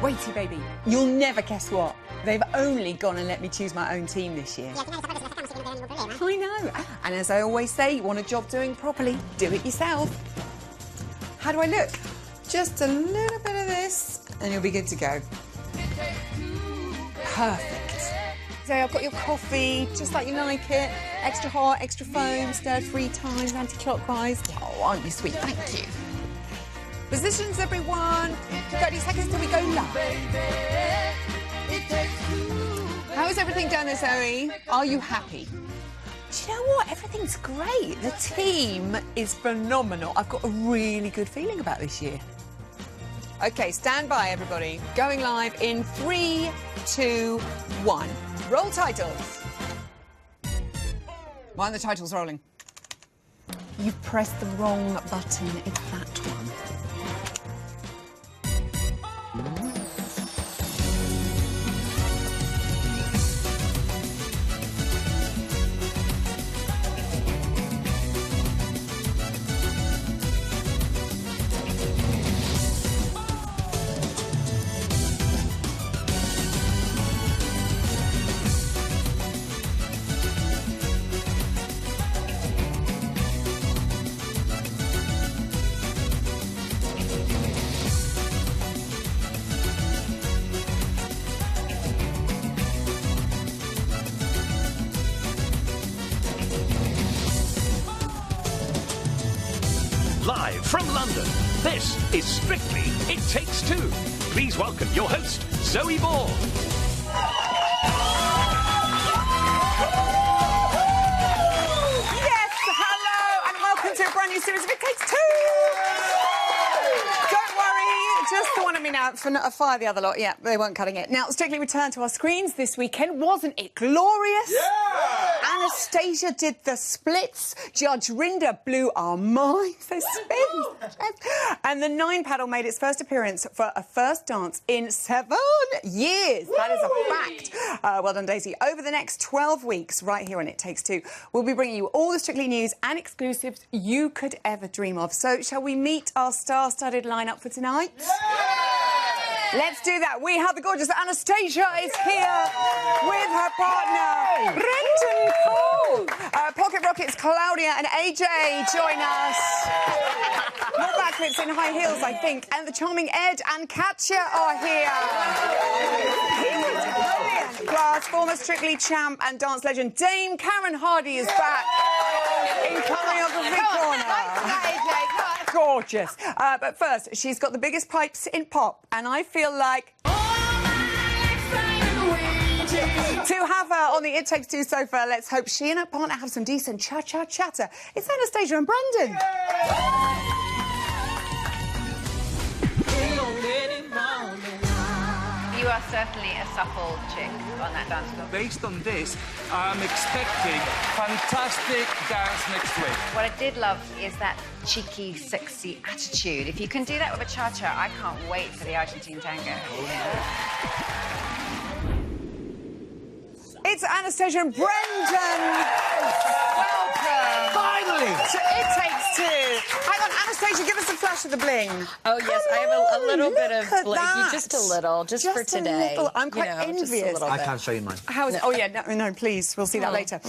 Waity, baby. You'll never guess what. They've only gone and let me choose my own team this year. I know. And as I always say, you want a job doing properly, do it yourself. How do I look? Just a little bit of this, and you'll be good to go. Perfect. So I've got your coffee, just like you like it. Extra hot, extra foam, stirred 3 times, anti-clockwise. Oh, aren't you sweet? Thank you. Positions, everyone. 30 seconds till we go live. How is everything down there, Zoe? Are you happy? Do you know what? Everything's great. The team is phenomenal. I've got a really good feeling about this year. OK, stand by, everybody. Going live in 3, 2, 1. Roll titles. Why are the titles rolling? You've pressed the wrong button. It's that one. Live from London, this is Strictly It Takes Two. Please welcome your host, Zoe Ball. Yes, hello, and welcome to a brand new series of It Takes Two. Don't worry, just the one I mean out for fire the other lot. Yeah, they weren't cutting it. Now, Strictly returned to our screens this weekend. Wasn't it glorious? Yeah! Anastasia did the splits. Judge Rinder blew our minds. They spin. And the 9-paddle made its first appearance for a first dance in 7 years. That is a fact. Well done, Daisy. Over the next 12 weeks, right here on It Takes Two, we'll be bringing you all the Strictly news and exclusives you could ever dream of. So, shall we meet our star-studded lineup for tonight? Yeah! Let's do that. We have the gorgeous Anastasia is here with her partner, Brendan Cole. Pocket Rockets, Claudia and AJ join us. More backflips in high heels, I think. And the charming Ed and Katya are here. Plus, former Strictly champ and dance legend Dame Karen Hardy is back in choreography corner. Gorgeous. But first, she's got the biggest pipes in pop, and I feel like to have her on the It Takes Two sofa, let's hope she and her partner have some decent cha-cha chatter. It's Anastasia and Brendan. You are certainly a supple chick on that dance floor. Based on this, I'm expecting fantastic dance next week. What I did love is that cheeky, sexy attitude. If you can do that with a cha-cha, I can't wait for the Argentine tango. It's Anastasia and Brendan. Welcome. Finally! So It Takes Two. Hang on, Anastasia, give us a flash of the bling. Oh, yes, I have a little bit of blinky, just a little, just for today. I'm quite envious. Just a little I bit. can't show you mine. How is? Oh yeah, no, please. We'll see that later.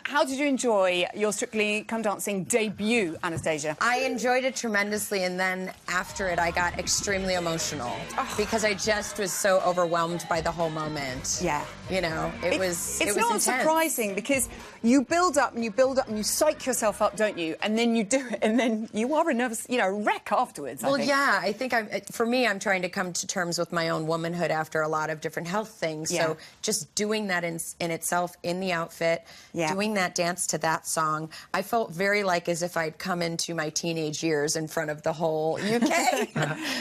How did you enjoy your Strictly Come Dancing debut, Anastasia? I enjoyed it tremendously, and then after it, I got extremely emotional because I just was so overwhelmed by the whole moment. Yeah. You know, it was not intense. surprising because you build up and you build up and you psych yourself up, don't you? And then you do it, and then you are a nervous, wreck afterwards. Well, I think. yeah, I think for me, I'm trying to come to terms with my own womanhood after a lot of different health things. Yeah. So just doing that in itself, in the outfit, doing that dance to that song, I felt very like as if I'd come into my teenage years in front of the whole UK.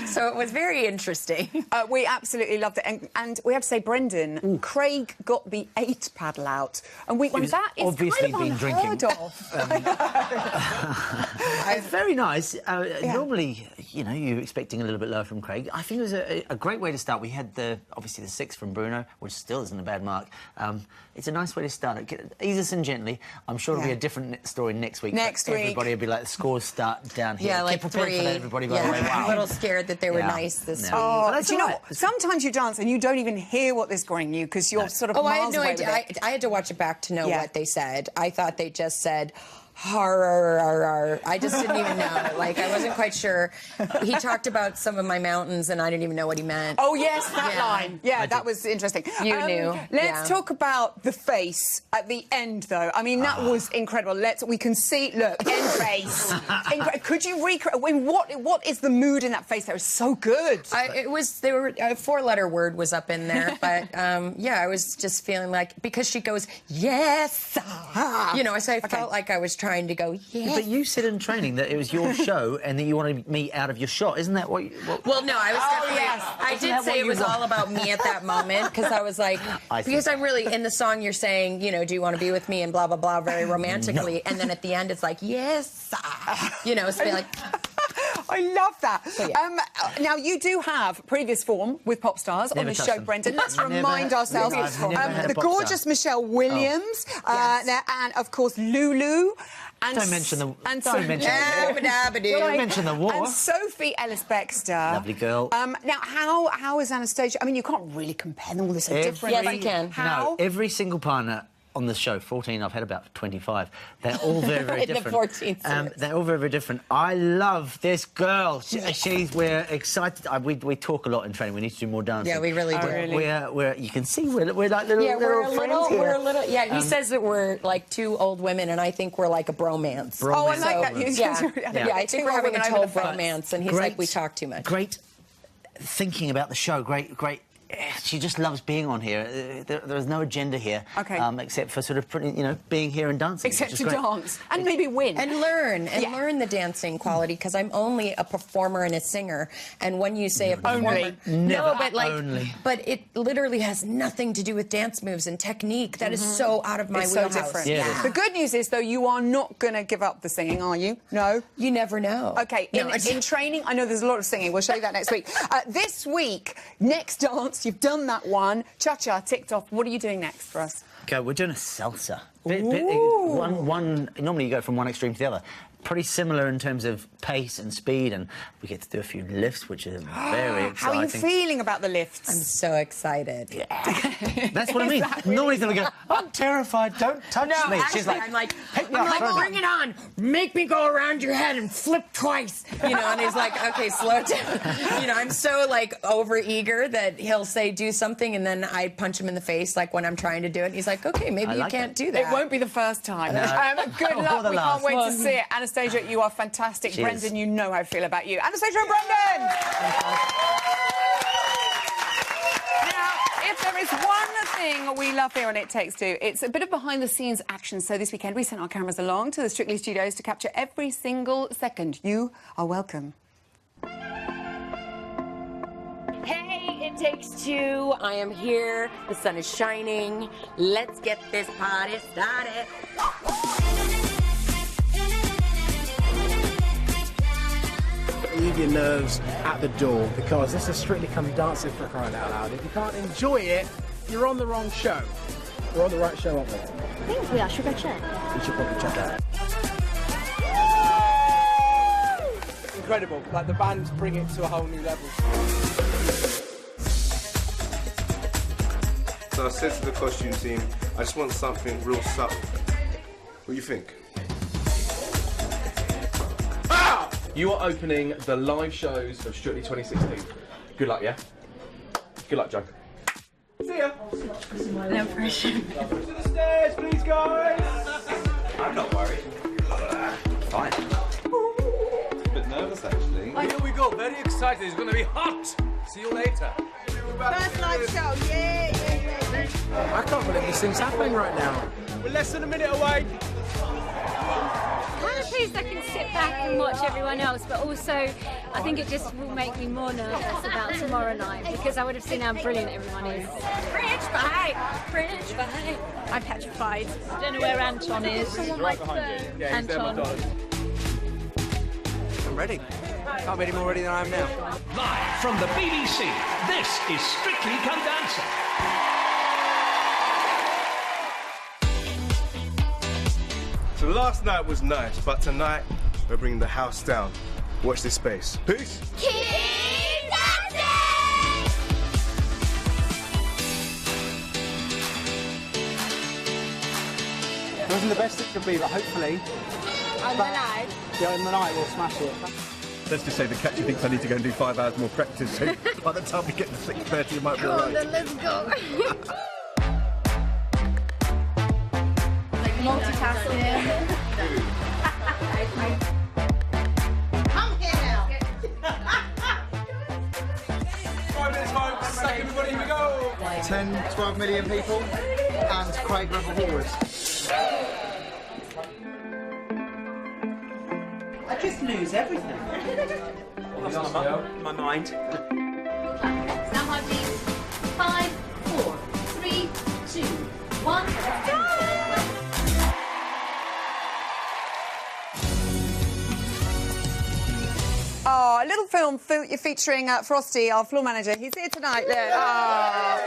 So it was very interesting. We absolutely loved it. And we have to say, Brendan, Craig got the 8 paddle out. And that is obviously kind of been unheard drinking. of. off. It's very nice. Normally, you know, you're expecting a little bit lower from Craig. I think it was a great way to start. We had obviously the 6 from Bruno, which still isn't a bad mark. It's a nice way to start it. Ease us in gently. I'm sure it'll be a different story next week. Everybody will be like, the scores start down here. Yeah, like 3. For that, everybody, by the way. I'm a little scared that they were nice this week. Oh, do you know what? Sometimes you dance and you don't even hear what they're scoring you because you're sort of miles I had no away idea. with it. I had to watch it back to know what they said. I thought they just said, har. I just didn't even know. Like, I wasn't quite sure. He talked about some of my mountains, and I didn't even know what he meant. Oh, yes, that line. Yeah, that was interesting. You knew. Let's talk about the face at the end, though. I mean, that was incredible. We can see, look, end face. Could you recreate? I mean, what is the mood in that face? That was so good. A 4-letter word was up in there, but I was just feeling like, because she goes, yes, you know, so I felt like I was trying to go, yes. But you said in training that it was your show and that you wanted me out of your shot. Isn't that what? Well, no, I was definitely. I did say it was all about me at that moment because I was like, because I'm really in the song. You're saying, you know, do you want to be with me and blah blah blah, very romantically, and then at the end it's like, yes, you know, so like. I love that. So, now, you do have previous form with pop stars on the show, Brendan. Let's remind ourselves. The gorgeous Michelle Williams, and, of course, Lulu. And don't mention the war. And Sophie Ellis-Bextor. Lovely girl. Now, how is Anastasia? I mean, you can't really compare them all. They're so different. Yes, you can. How? No, every single partner on the show, 14, I've had about 25. They're all very, very different. In the 14 series. They're all very, very different. I love this girl. We're excited. We talk a lot in training. We need to do more dancing. Yeah, we really do. We're you can see we're like little friends here. We're a little. Yeah, he says that we're like 2 old women, and I think we're like a bromance. Oh, I like that. I think we're having a total bromance, and he's like, we talk too much. Great thinking about the show. Great. She just loves being on here. There's no agenda here, except for sort of being here and dancing. Except to dance and maybe win and learn the dancing quality. Because I'm only a performer and a singer. And when you say a performer, but it literally has nothing to do with dance moves and technique. That is so out of my wheelhouse. So different. Yeah. The good news is, though, you are not going to give up the singing, are you? No. You never know. Okay. In training, I know there's a lot of singing. We'll show you that next week. This week, next dance. You've done that one. Cha-cha, ticked off. What are you doing next for us? Okay, we're doing a salsa. Normally you go from one extreme to the other. Pretty similar in terms of pace and speed, and we get to do a few lifts, which is very exciting. How are you feeling about the lifts? I'm so excited. Yeah. That's what I mean. Normally they'll go, I'm terrified, don't touch me. She's like, I'm like, bring it on. Make me go around your head and flip twice. You know, and he's like, okay, slow down. You know, I'm so like over-eager that he'll say do something, and then I punch him in the face like when I'm trying to do it. And he's like, okay, maybe you can't do that. It won't be the first time. No. Good luck. We can't wait to see it. Anastasia, you are fantastic. Cheers. Brendan, you know how I feel about you. Anastasia and Brendan! Now, if there is one thing we love here on It Takes Two, it's a bit of behind-the-scenes action. So this weekend, we sent our cameras along to the Strictly studios to capture every single second. You are welcome. Hey, It Takes Two. I am here. The sun is shining. Let's get this party started. Leave your nerves at the door, because this is Strictly Come Dancing, for crying out loud. If you can't enjoy it, you're on the wrong show. We're on the right show, aren't we? I think we are. Should I check? You should probably check that. Incredible. Like, the bands bring it to a whole new level. So I said to the costume team, I just want something real subtle. What do you think? You are opening the live shows of Strictly 2016. Good luck, yeah? Good luck, Joe. See ya. No pressure. To the stairs, please, guys. I'm not worried. Fine. A bit nervous, actually. Here we go. Very excited. It's going to be hot. See you later. First live show. Yeah. I can't believe this thing's happening right now. We're less than a minute away. kind of pleased I can sit back and watch everyone else, but also I think it just will make me more nervous about tomorrow night because I would have seen how brilliant everyone is. French fight! I'm petrified. I don't know where Anton is. Someone like Anton. I'm ready. Can't be any more ready than I am now. Live from the BBC, this is Strictly Come Dancing. So last night was nice, but tonight we're bringing the house down. Watch this space. Peace. Keep dancing! It wasn't the best it could be, but hopefully... On the night. Yeah, in the night we'll smash it. Let's just say the catcher thinks I need to go and do 5 hours more practice, so by the time we get to 6:30 it might be all right. Then let's go. Like multitasking. Come here now. 5 minutes, folks. Stack everybody, here we go. 10, 12 million people, and Craig Revel-Horwood. I just lose everything. That's on my mind. Stand by, please. 5, 4, 3, 2, 1. Let's go! Oh, a little film featuring Frosty, our floor manager. He's here tonight. Look. Oh.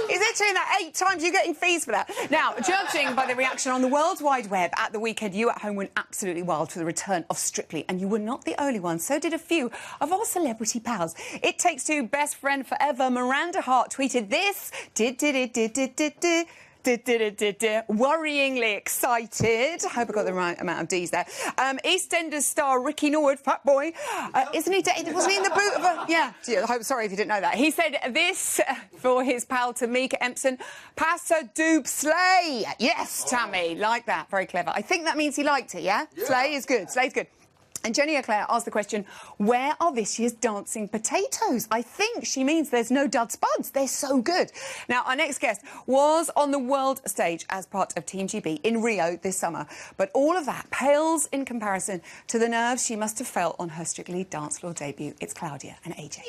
He's here doing that 8 times. You're getting fees for that. Now, judging by the reaction on the World Wide Web at the weekend, you at home went absolutely wild for the return of Strictly, and you were not the only one. So did a few of our celebrity pals. It Takes Two best friend forever, Miranda Hart, tweeted this. Worryingly excited. I hope I got the right amount of D's there. EastEnders star Ricky Norwood, fat boy, isn't he? Wasn't he in the boot of a? Yeah. Sorry if you didn't know that. He said this for his pal Tamika Empson. Passa doob slay. Yes, Tammy, like that. Very clever. I think that means he liked it. Yeah. Slay is good. Slay's good. And Jenny Eclair asked the question, where are this year's dancing potatoes? I think she means there's no dud spuds. They're so good. Now, our next guest was on the world stage as part of Team GB in Rio this summer. But all of that pales in comparison to the nerves she must have felt on her Strictly dance floor debut. It's Claudia and AJ.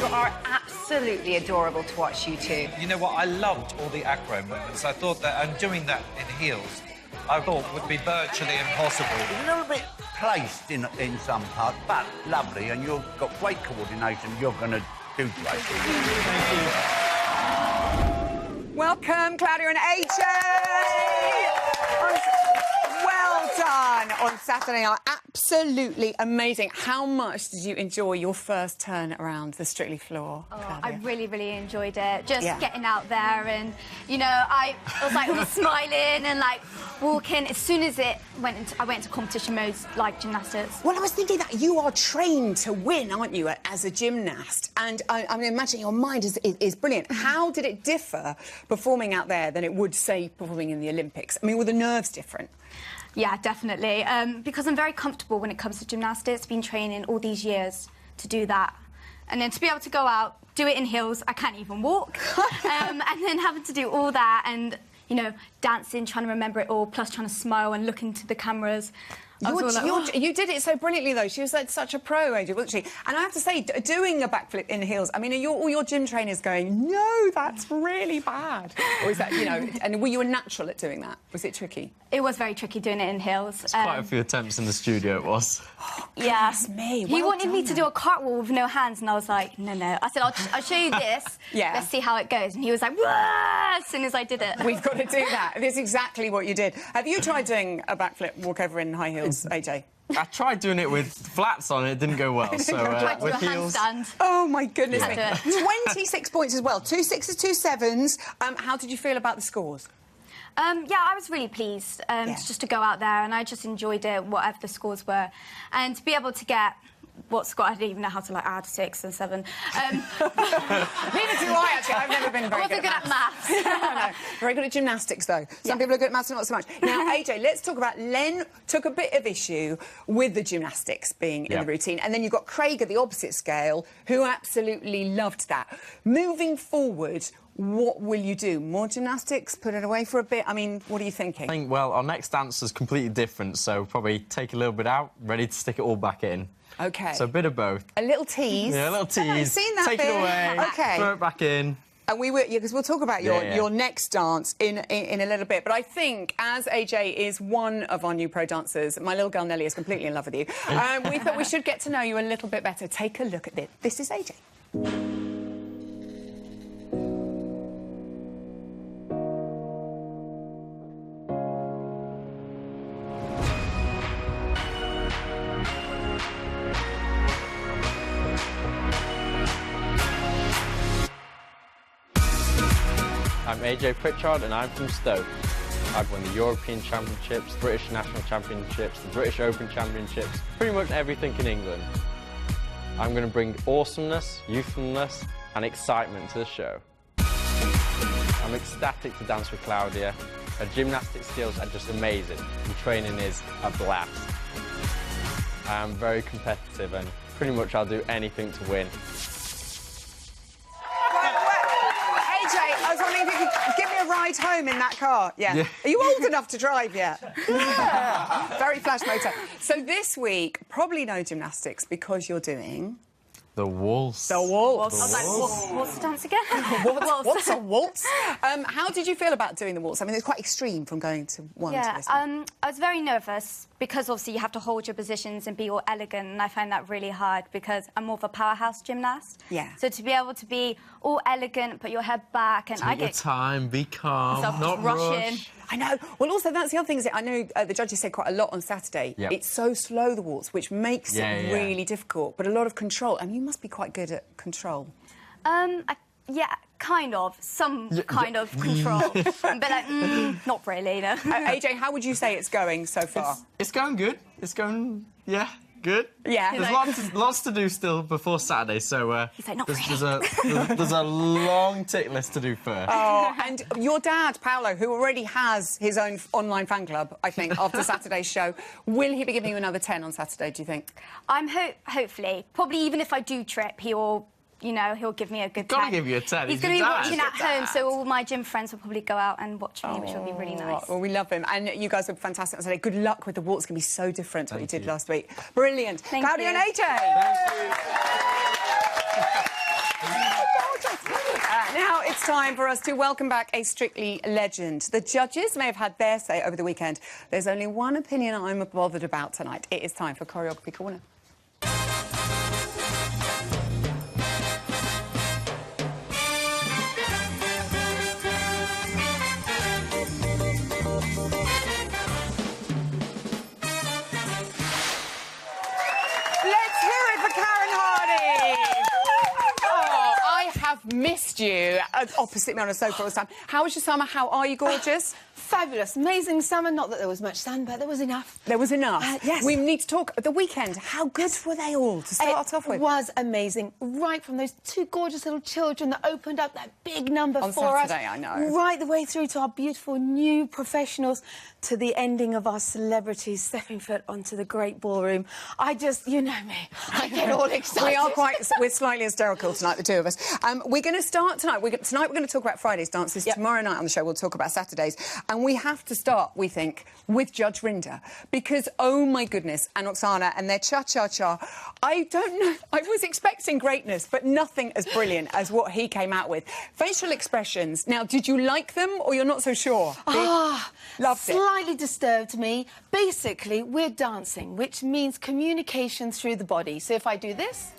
Are absolutely adorable to watch, you two. You know what? I loved all the acro movements. I thought that, and doing that in heels, I thought would be virtually impossible. A little bit placed in some parts, but lovely, and you've got great coordination. You're going to do great. Thank you. Welcome, Claudia and AJ. Well done on Saturday night. Absolutely amazing. How much did you enjoy your first turn around the Strictly floor? Oh, I really, really enjoyed it. Just getting out there and, you know, I was like all smiling and like walking. As soon as I went into competition modes like gymnastics. Well, I was thinking that you are trained to win, aren't you, as a gymnast? And I mean, imagine your mind is brilliant. How did it differ performing out there than it would, say, performing in the Olympics? I mean, were the nerves different? Yeah, definitely. Because I'm very comfortable when it comes to gymnastics. Been training all these years to do that. And then to be able to go out, do it in heels, I can't even walk. And then having to do all that and, you know, dancing, trying to remember it all, plus trying to smile and look into the cameras. You did it so brilliantly, though. She was like such a pro, AJ, wasn't she? And I have to say, doing a backflip in heels, I mean, are all your gym trainers going, no, that's really bad? Or is that, you know, and were you a natural at doing that? Was it tricky? It was very tricky doing it in heels. There's quite a few attempts in the studio, it was. Yeah. That's me. He wanted me to do a cartwheel with no hands, and I was like, no. I said, I'll show you this. Yeah. Let's see how it goes. And he was like, wah, as soon as I did it. We've got to do that. This is exactly what you did. Have you tried doing a backflip walkover in high heels, AJ? I tried doing it with flats on, it didn't go well. So with heels. Oh my goodness me. 26 points as well. 2 6s, 2 7s. How did you feel about the scores? Yeah, I was really pleased just to go out there, and I just enjoyed it, whatever the scores were, and to be able to get what score. I didn't even know how to like add 6 and 7. Neither do I, actually. I've never been very good at maths. No, very good at gymnastics, though. Some people are good at maths and not so much. Now, AJ, let's talk about Len took a bit of issue with the gymnastics being in the routine, and then you've got Craig at the opposite scale, who absolutely loved that. Moving forward, What will you do? More gymnastics? Put it away for a bit? I mean, what are you thinking? I think, well, our next dance is completely different, so probably take a little bit out, ready to stick it all back in. OK. So a bit of both. A little tease. Yeah, a little tease. I've seen that Take bit. it away. OK. Throw it back in. And we will, because we'll talk about your next dance in a little bit. But I think, as AJ is one of our new pro dancers, my little girl Nelly is completely in love with you. We thought we should get to know you a little bit better. Take a look at this. This is AJ. I'm AJ Pritchard and I'm from Stoke. I've won the European Championships, British National Championships, the British Open Championships, pretty much everything in England. I'm going to bring awesomeness, youthfulness and excitement to the show. I'm ecstatic to dance with Claudia. Her gymnastic skills are just amazing and training is a blast. I am very competitive and pretty much I'll do anything to win. I was wondering if you could give me a ride home in that car. Yeah. Are you old enough to drive yet? Yeah. Very flash motor. So this week, probably no gymnastics because you're doing... The waltz. The waltz. I was like, what's the dance again? What's a waltz? How did you feel about doing the waltz? I mean, it's quite extreme from going to one to this one. I was very nervous because obviously you have to hold your positions and be all elegant, and I find that really hard because I'm more of a powerhouse gymnast. Yeah. So to be able to be all elegant, put your head back, and Take I your get time, be calm, not rushing. rush. I know. Well, also, that's the other thing. Is I know the judges said quite a lot on Saturday. Yep. It's so slow, the waltz, which makes it really difficult. But a lot of control. And you must be quite good at control. Yeah, kind of. Some kind of control. But like, not really, no. AJ, how would you say it's going so far? It's going good. It's going, good. Yeah. There's lots to do still before Saturday, so He's like, not there's a long tick list to do first. Oh, and your dad, Paolo, who already has his own online fan club, I think, after Saturday's show, will he be giving you another 10 on Saturday, do you think? I'm hopefully. Probably even if I do trip, he'll give me a good 10. Gotta give you a 10. He's going to be watching at home, so all my gym friends will probably go out and watch me, which will be really nice. Well, we love him. And you guys were fantastic on Saturday. Good luck with the waltz. It's going to be so different to what you did last week. Brilliant. Claudia and AJ. Thank you. Now it's time for us to welcome back a Strictly legend. The judges may have had their say over the weekend. There's only one opinion I'm bothered about tonight. It is time for Choreography Corner. Missed you opposite me on a sofa all the time. How was your summer? How are you, gorgeous? Fabulous. Amazing summer. Not that there was much sun, but there was enough. There was enough? Yes. We need to talk. The weekend, how good were they all to start off with? It was amazing. Right from those two gorgeous little children that opened up that big number on for Saturday, us. I know. Right the way through to our beautiful new professionals, to the ending of our celebrities stepping foot onto the great ballroom. I just, you know me, I get all excited. We're slightly hysterical tonight, the two of us. We're going to start tonight. Tonight we're going to talk about Friday's dances. Yep. Tomorrow night on the show we'll talk about Saturdays. And we have to start, we think, with Judge Rinder. Because, oh my goodness, and Oksana and their cha-cha-cha. I don't know. I was expecting greatness, but nothing as brilliant as what he came out with. Facial expressions. Now, did you like them or you're not so sure? Loved it. Slightly disturbed me. Basically, we're dancing, which means communication through the body. So if I do this...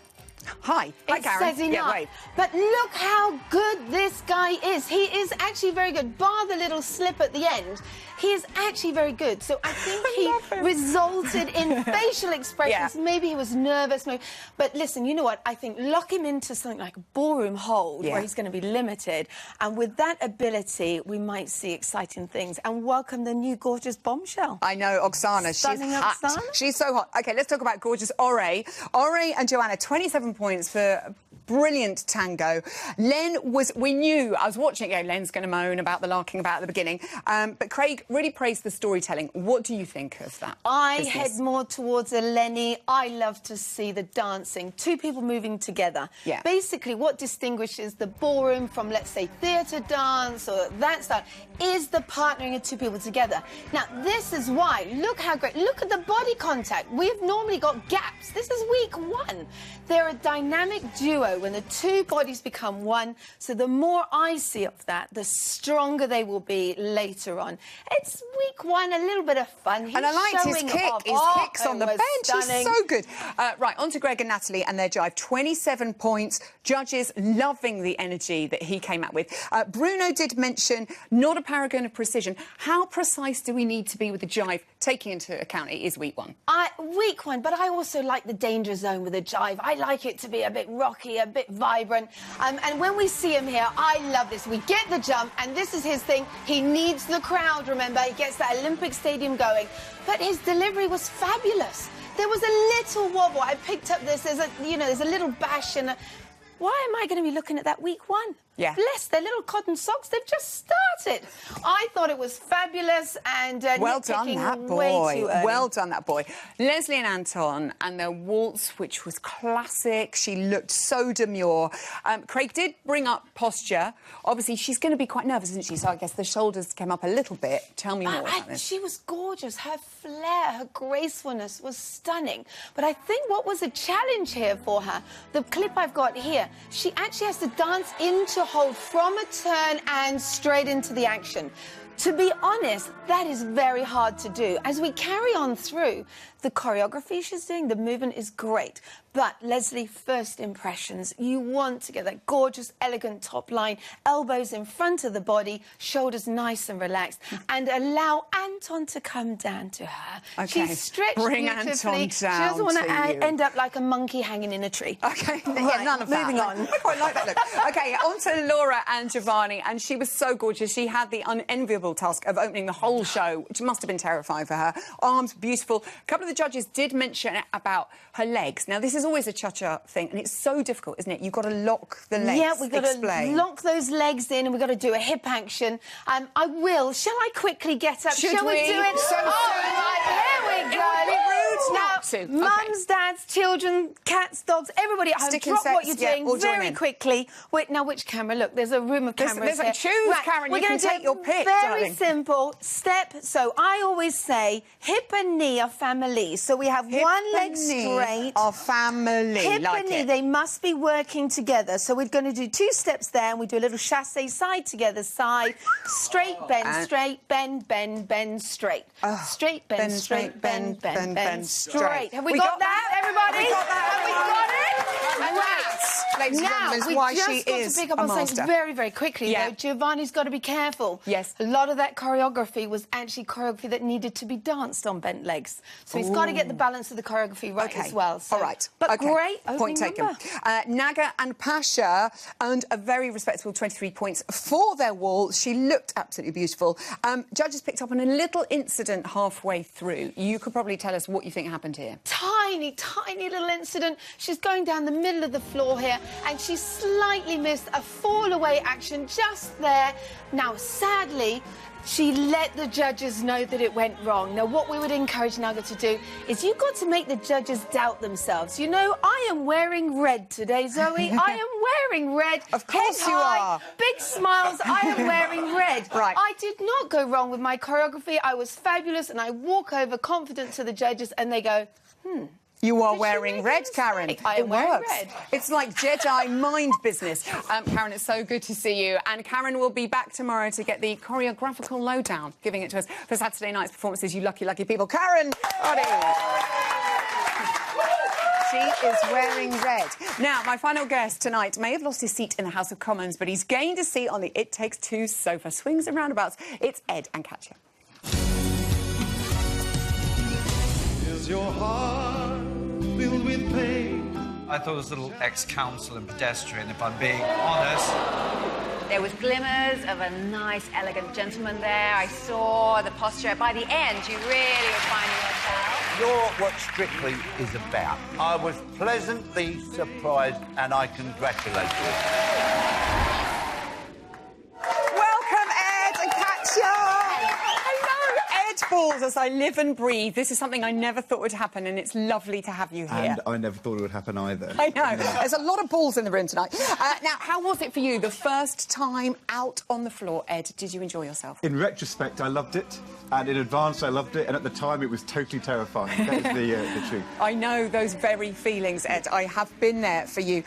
Hi, it says enough. Wait. But look how good this guy is. He is actually very good, bar the little slip at the end. He is actually very good. So I think he resulted in facial expressions. Yeah. Maybe he was nervous. But listen, you know what? I think lock him into something like a ballroom hold where he's going to be limited. And with that ability, we might see exciting things. And welcome the new gorgeous bombshell. I know, Oksana. Stunning she's hot. Oksana. She's so hot. OK, let's talk about gorgeous Ore. Ore and Joanna, 27 points for brilliant tango. Len was, I was watching it go, Len's going to moan about the larking about at the beginning, but Craig really praised the storytelling. What do you think of that? I business? head more towards a Lenny. I love to see the dancing, two people moving together. Yeah. Basically, what distinguishes the ballroom from, let's say, theatre dance or that style is the partnering of two people together. Now, this is why. Look how great. Look at the body contact. We've normally got gaps. This is week one. They're a dynamic duo when the two bodies become one. So the more I see of that, the stronger they will be later on. It's week one, a little bit of fun. He's and I liked his showing kick. off. His kicks on the bench. Stunning. He's so good. Right, on to Greg and Natalie and their jive. 27 points. Judges loving the energy that he came out with. Bruno did mention not a paragon of precision. How precise do we need to be with the jive, taking into account it is week one? Week one, but I also like the danger zone with the jive. I like it to be a bit rocky, a bit vibrant. And when we see him here, I love this. We get the jump, and this is his thing. He needs the crowd, remember. He gets that Olympic Stadium going. But his delivery was fabulous. There was a little wobble. I picked up this. There's a little bash and why am I going to be looking at that week one? Yeah. Bless their little cotton socks. They've just started. I thought it was fabulous and well done, that boy. Well done, that boy. Leslie and Anton and their waltz, which was classic. She looked so demure. Craig did bring up posture. Obviously, she's going to be quite nervous, isn't she? So I guess the shoulders came up a little bit. Tell me more about this. She was gorgeous. Her flair, her gracefulness was stunning. But I think what was a challenge here for her, the clip I've got here, she actually has to dance into hold from a turn and straight into the action. To be honest, that is very hard to do. As we carry on through, the choreography she's doing, the movement is great. But, Leslie, first impressions, you want to get that gorgeous, elegant top line, elbows in front of the body, shoulders nice and relaxed, and allow Anton to come down to her. Okay. She's stretched Bring beautifully. Anton She doesn't want to end up like a monkey hanging in a tree. Okay, Right, none of that. moving on. I quite like that look. Okay, on to Laura and Giovanni, and she was so gorgeous. She had the unenviable task of opening the whole show, which must have been terrifying for her. Arms, beautiful. A couple of the judges did mention about her legs. Now, this is always a cha-cha thing, and it's so difficult, isn't it? You've got to lock the legs. Yeah, we've got to lock those legs in, and we've got to do a hip action. I will. Shall I quickly get up? Shall Shall we do it? So Right, here we It go. would be rude now, not to. Mums, dads, children, cats, dogs, everybody at home, Stick and drop what sets, you're yeah, doing all join very in. quickly. Wait, now which camera? Look, there's a room of cameras there's choose, Karen, We're you gonna can take do your pick, Very darling. simple step. So I always say hip and knee are family. So we have Hip one leg and knee straight. are family. Hip like and knee, it. they must be working together. So we're going to do 2 steps there, and we do a little chassé side together, side, straight, bend, straight, bend, bend, bend, straight. Straight, bend, straight, bend, bend, bend, straight. Have we got that, everybody? We got that. Have we got it? And that's, ladies and Now, gentlemen, we why just she got is to pick up a on master. something very, very quickly, Yeah. though. Giovanni's got to be careful. Yes. A lot of that choreography was actually choreography that needed to be danced on bent legs. So he's got to get the balance of the choreography right as well. So. All right. But okay. great Point opening taken. number. Naga and Pasha earned a very respectable 23 points for their wall. She looked absolutely beautiful. Judges picked up on a little incident halfway through. You could probably tell us what you think happened here. Tiny, tiny little incident. She's going down the middle of the floor here, and she slightly missed a fall-away action just there. Now, sadly, she let the judges know that it went wrong. Now, what we would encourage Naga to do is you've got to make the judges doubt themselves. You know, I am wearing red today, Zoe. I am wearing red. Of course Head you high, are. Big smiles. I am wearing red. Right. I did not go wrong with my choreography. I was fabulous, and I walk over confident to the judges, and they go, You are wearing red, Karen. I am It wearing works. red. It's like Jedi mind business. Karen, it's so good to see you. And Karen will be back tomorrow to get the choreographical lowdown, giving it to us for Saturday night's performances. You lucky, lucky people. Karen! She is wearing red. Now, my final guest tonight may have lost his seat in the House of Commons, but he's gained a seat on the It Takes Two sofa. Swings and roundabouts. It's Ed and Katya. Is your heart filled with pain? I thought it was a little ex-council and pedestrian, if I'm being honest. There was glimmers of a nice, elegant gentleman there. I saw the posture. By the end, you really were finding yourself. you're what Strictly is about. I was pleasantly surprised and I congratulate you. Welcome, Ed and Katya. Hello, Ed Balls, as I live and breathe. This is something I never thought would happen, and it's lovely to have you here. And I never thought it would happen either. I know. There's a lot of balls in the room tonight. Now, how was it for you, the first time out on the floor, Ed? Did you enjoy yourself? In retrospect, I loved it. And in advance, I loved it. And at the time, it was totally terrifying. That is the truth. I know those very feelings, Ed. I have been there for you.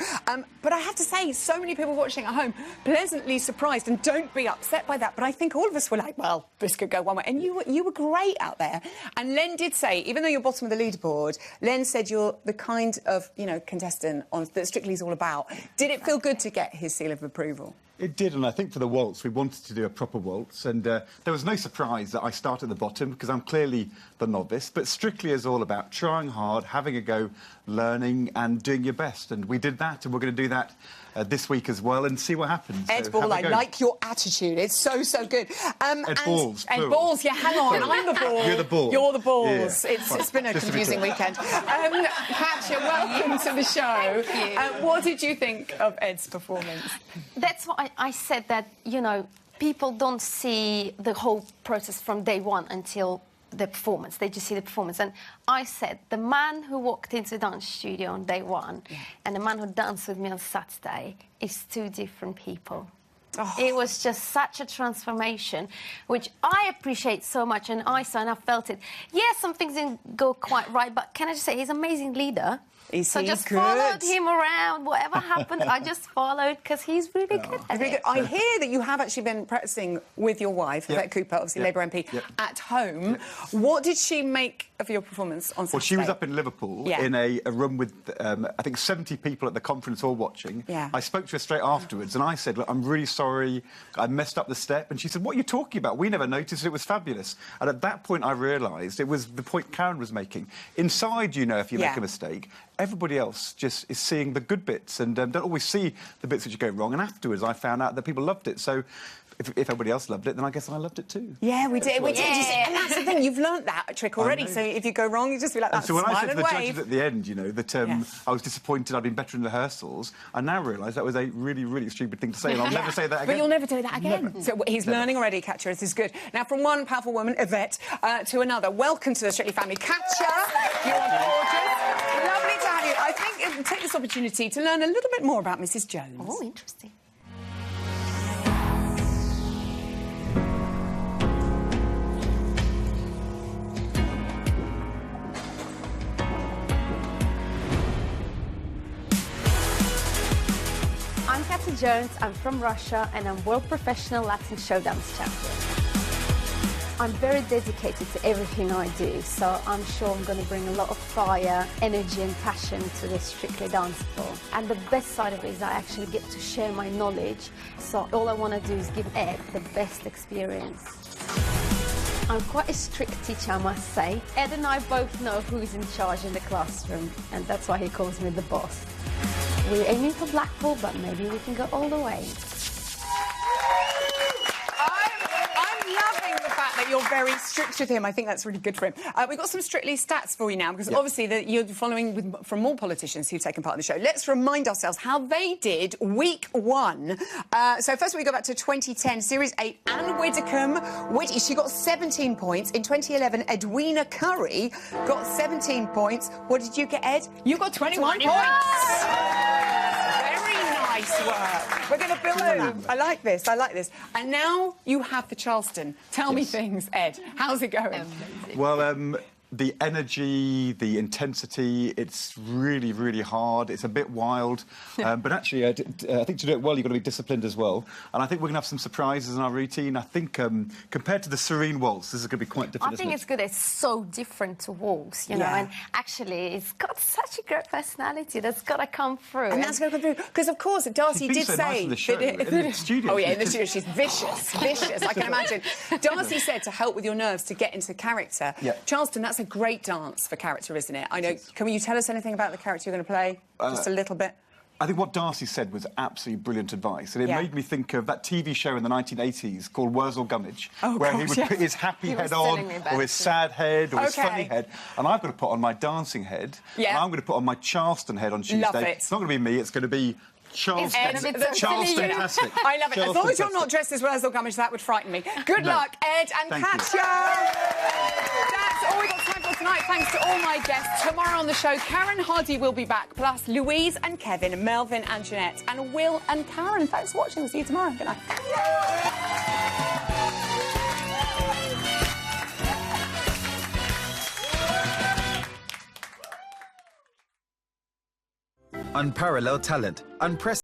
But I have to say, so many people watching at home, pleasantly surprised. And don't be upset by that. But I think all of us were like, well, this could go one way. And you were great out there. And Len did say, even though you're bottom of the leaderboard, Len said you're the kind of, contestant that Strictly's all about. Did it feel good to get his seal of approval? It did, and I think for the waltz, we wanted to do a proper waltz, and there was no surprise that I started at the bottom, because I'm clearly the novice, but Strictly is all about trying hard, having a go, learning and doing your best, and we did that, and we're going to do that this week as well, and see what happens. Ed Ball, I like your attitude. It's so, so good. Ed Balls. Ed Balls, yeah, hang on. I'm the ball. You're the ball. You're the balls. Yeah. It's been a confusing weekend. Katya, welcome to the show. Thank you. What did you think of Ed's performance? That's why I said that, people don't see the whole process from day one until the performance. They just see the performance. And I said, the man who walked into the dance studio on day one and the man who danced with me on Saturday is two different people. Oh. It was just such a transformation, which I appreciate so much, and I saw and I felt it. Yeah, some things didn't go quite right, but can I just say, he's an amazing leader. So just followed him around. Whatever happened, I just followed because he's really good at it. I hear that you have actually been practicing with your wife, Yvette Cooper, obviously Labour MP, at home. What did she make of your performance on Saturday? Well, she was up in Liverpool in a room with, I think, 70 people at the conference hall watching. Yeah. I spoke to her straight afterwards and I said, look, I'm really sorry, I messed up the step. And she said, what are you talking about? We never noticed, it was fabulous. And at that point, I realised it was the point Karen was making. Inside, if you make a mistake, everybody else just is seeing the good bits and don't always see the bits which go wrong. And afterwards, I found out that people loved it. So if everybody else loved it, then I guess I loved it too. Yeah, we did. We did. And that's the thing. You've learnt that trick already. So if you go wrong, you just be like that. So when I said to the judges at the end, that I was disappointed I'd been better in rehearsals, I now realise that was a really, really stupid thing to say, and I'll never say that again. But you'll never do that again. Never. So he's learning already, Katya. This is good. Now, from one powerful woman, Yvette, to another. Welcome to the Strictly family, Katya. You're gorgeous. Lovely to have you. I think it will take this opportunity to learn a little bit more about Mrs. Jones. Oh, interesting. I'm Katya Jones, I'm from Russia, and I'm World Professional Latin Show Dance Champion. I'm very dedicated to everything I do, so I'm sure I'm going to bring a lot of fire, energy and passion to the Strictly dance floor. And the best side of it is I actually get to share my knowledge, so all I want to do is give Ed the best experience. I'm quite a strict teacher, I must say. Ed and I both know who's in charge in the classroom, and that's why he calls me the boss. We're aiming for Blackpool, but maybe we can go all the way. I'm loving the fact that you're very strict with him. I think that's really good for him. We've got some Strictly stats for you now, because obviously you're following from more politicians who've taken part in the show. Let's remind ourselves how they did week one. So first we go back to 2010, Series 8, Anne Widdecombe. She got 17 points. In 2011, Edwina Curry got 17 points. What did you get, Ed? You got 21 points. Very nice work. We're going to build on that. I like this. I like this. And now you have the Charleston. Tell me things, Ed. How's it going? Well, the energy, the intensity, it's really, really hard. It's a bit wild. But actually, I think to do it well, you've got to be disciplined as well. And I think we're going to have some surprises in our routine. I think compared to the serene waltz, this is going to be quite different, I think it's good. It's so different to waltz, you know, and actually it's got such a great personality that's got to come through. And that's going to come through. Because, of course, Darcy did so say... nice in the show, in the studio. Oh, yeah, in the studio. She's vicious, vicious, I can imagine. Darcy said to help with your nerves to get into character. Charleston, that's a great dance for character, isn't it? I know. Can you tell us anything about the character you're going to play? Just a little bit. I think what Darcy said was absolutely brilliant advice, and it Yeah. made me think of that TV show in the 1980s called Wurzel Gummidge, Oh, where he gosh, would yes. put his happy He was head on, telling me about or his it. sad head, or his Okay. funny head, and I've got to put on my dancing head, Yeah. and I'm going to put on my Charleston head on Tuesday. Love it. It's not going to be me, it's going to be Charleston. Ed, that's Charleston silly, you. fantastic. I love it. As long as you're Charleston not dressed as Wurzel Gummidge, that would frighten me. Good No. luck, Ed and Thank you. Katja. That's all we've got time for tonight. Thanks to all my guests. Tomorrow on the show, Karen Hardy will be back, plus Louise and Kevin, Melvin and Jeanette, and Will and Karen. Thanks for watching. We'll see you tomorrow. Good night. Unparalleled talent, unprecedented.